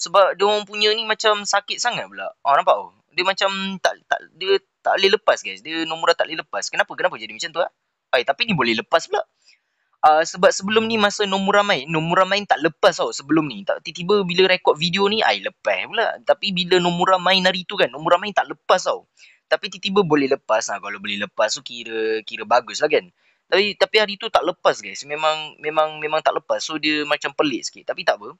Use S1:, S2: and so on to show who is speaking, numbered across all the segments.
S1: Sebab dia orang punya ni macam sakit sangat pula. Nampak tu? Dia macam dia tak boleh lepas guys. Dia Nomura tak boleh lepas. Kenapa jadi macam tu ah? Tapi ni boleh lepas pula. Sebab sebelum ni masa Nomura main tak lepas tau sebelum ni. Tiba-tiba bila rekod video ni, lepas pula. Tapi bila Nomura main hari tu kan, Nomura main tak lepas tau. Tapi tiba-tiba boleh lepas. Kalau boleh lepas tu kira bagus lah kan. Tapi hari tu tak lepas guys. Memang tak lepas. So dia macam pelik sikit. Tapi tak apa.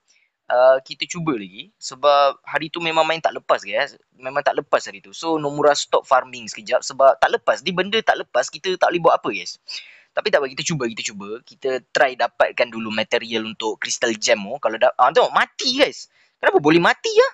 S1: Kita cuba lagi. Sebab hari tu memang main tak lepas guys. Memang tak lepas hari tu. So Nomura stop farming sekejap. Sebab tak lepas. Dia benda tak lepas. Kita tak boleh buat apa guys. Tapi tak apa, kita cuba. Kita try dapatkan dulu material untuk Crystal Gem tu. Kalau tengok, mati guys. Kenapa boleh mati ya?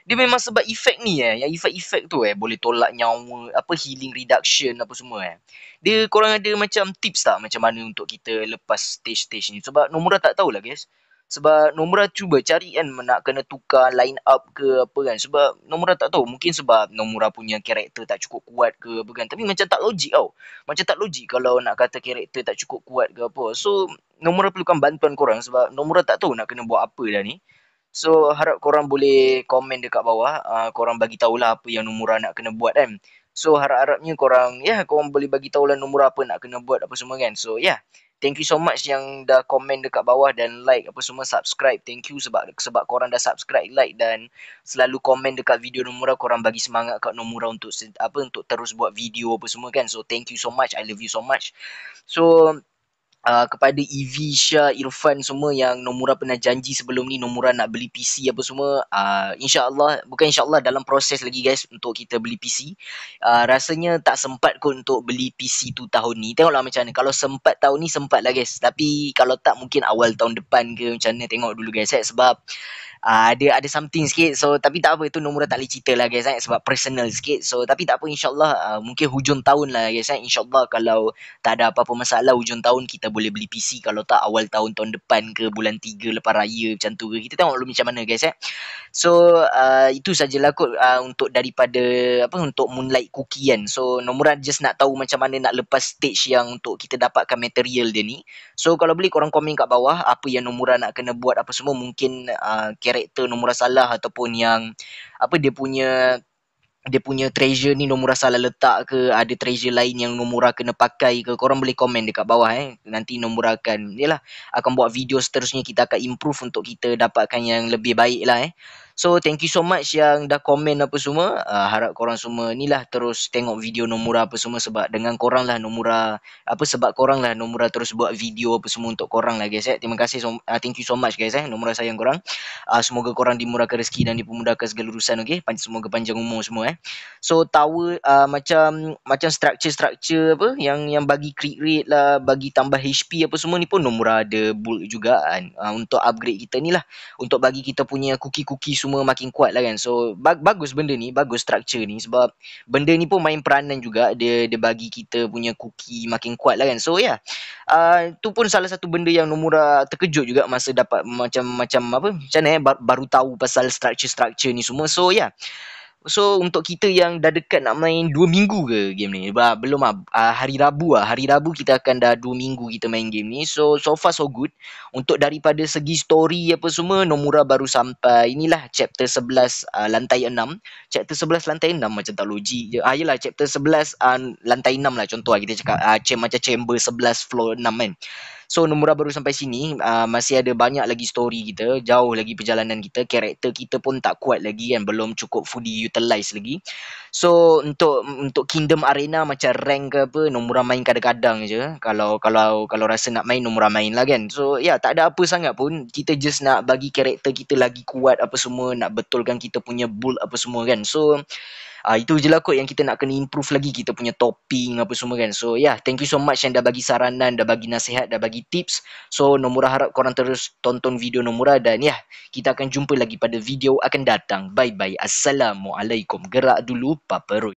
S1: Dia memang sebab efek ni yang efek-efek tu boleh tolak nyawa, healing reduction apa semua Dia korang ada macam tips tak macam mana untuk kita lepas stage-stage ni? Sebab Nomura tak tahulah guys. Sebab Nomura cuba cari kan nak kena tukar line up ke apa kan. Sebab Nomura tak tahu. Mungkin sebab Nomura punya karakter tak cukup kuat ke apa kan. Tapi macam tak logik tau. Macam tak logik kalau nak kata karakter tak cukup kuat ke apa. So Nomura perlukan bantuan korang. Sebab Nomura tak tahu nak kena buat apa dah ni. So harap korang boleh komen dekat bawah. Korang bagi tahulah apa yang Nomura nak kena buat kan. So harap-harapnya korang boleh bagi tahulah Nomura apa nak kena buat apa semua kan. So thank you so much yang dah komen dekat bawah dan like apa semua, subscribe. Thank you sebab korang dah subscribe, like dan selalu komen dekat video Nomura. Korang bagi semangat kat Nomura untuk terus buat video apa semua kan. So thank you so much. I love you so much. So kepada EV, Syah, Irfan semua yang Nomura pernah janji sebelum ni Nomura nak beli PC apa semua, insyaAllah, bukan insyaAllah, dalam proses lagi guys untuk kita beli PC. Rasanya tak sempat kot untuk beli PC tu tahun ni. Tengoklah macam mana. Kalau sempat tahun ni, sempat lah guys. Tapi kalau tak, mungkin awal tahun depan ke macam mana, tengok dulu guys sebab ada something sikit. So tapi tak apa, itu Nomura tak boleh cerita lah guys sebab personal sikit. So tapi tak apa, insyaAllah mungkin hujung tahun lah guys insyaAllah kalau tak ada apa-apa masalah, hujung tahun kita boleh beli PC. Kalau tak awal tahun depan ke bulan 3 lepas raya macam tu ke. Kita tengok dulu macam mana guys So itu sajalah kot untuk daripada untuk Moonlight Cookie kan. So Nomura just nak tahu macam mana nak lepas stage yang untuk kita dapatkan material dia ni. So kalau boleh korang komen kat bawah apa yang Nomura nak kena buat apa semua. Mungkin karakter Nomura salah ataupun yang dia punya treasure ni Nomura salah letak ke, ada treasure lain yang Nomura kena pakai ke. Korang boleh komen dekat bawah Nanti Nomura akan buat video seterusnya. Kita akan improve untuk kita dapatkan yang lebih baik lah So thank you so much yang dah komen apa semua. Harap korang semua ni lah terus tengok video Nomura apa semua. Sebab dengan korang lah Nomura terus buat video apa semua untuk korang lah guys Terima kasih thank you so much guys Nomura sayang korang. Semoga korang dimurahkan rezeki dan dipermudahkan segala urusan, okay? Semoga panjang umur semua So tower macam structure apa yang bagi crit rate lah, bagi tambah HP apa semua ni pun Nomura ada build juga kan, untuk upgrade kita ni lah, untuk bagi kita punya cookie semua makin kuat lah kan. So bagus benda ni, bagus structure ni. Sebab benda ni pun main peranan juga, dia bagi kita punya cookie makin kuat lah kan. So tu pun salah satu benda yang Nomura terkejut juga masa dapat macam mana baru tahu pasal structure ni semua. So untuk kita yang dah dekat nak main 2 minggu ke game ni, belum hari Rabu kita akan dah 2 minggu kita main game ni. So far so good. Untuk daripada segi story apa semua, Nomura baru sampai inilah chapter 11 lantai 6. Chapter 11 lantai 6 macam tak logik je. Yelah chapter 11 lantai 6 lah, contoh kita cakap macam chamber 11 floor 6 kan. So Nomura baru sampai sini, masih ada banyak lagi story kita, jauh lagi perjalanan kita, karakter kita pun tak kuat lagi kan, belum cukup fully utilize lagi. So untuk Kingdom Arena macam rank ke apa, Nomura main kadang-kadang je. Kalau rasa nak main, Nomura main lah kan. So tak ada apa sangat pun, kita just nak bagi karakter kita lagi kuat apa semua, nak betulkan kita punya build apa semua kan. So itu je lah kot yang kita nak kena improve lagi, kita punya topping apa semua kan. So thank you so much yang dah bagi saranan, dah bagi nasihat, dah bagi tips. So Nomura harap korang terus tonton video Nomura. Dan kita akan jumpa lagi pada video akan datang. Bye bye. Assalamualaikum. Gerak dulu paperut.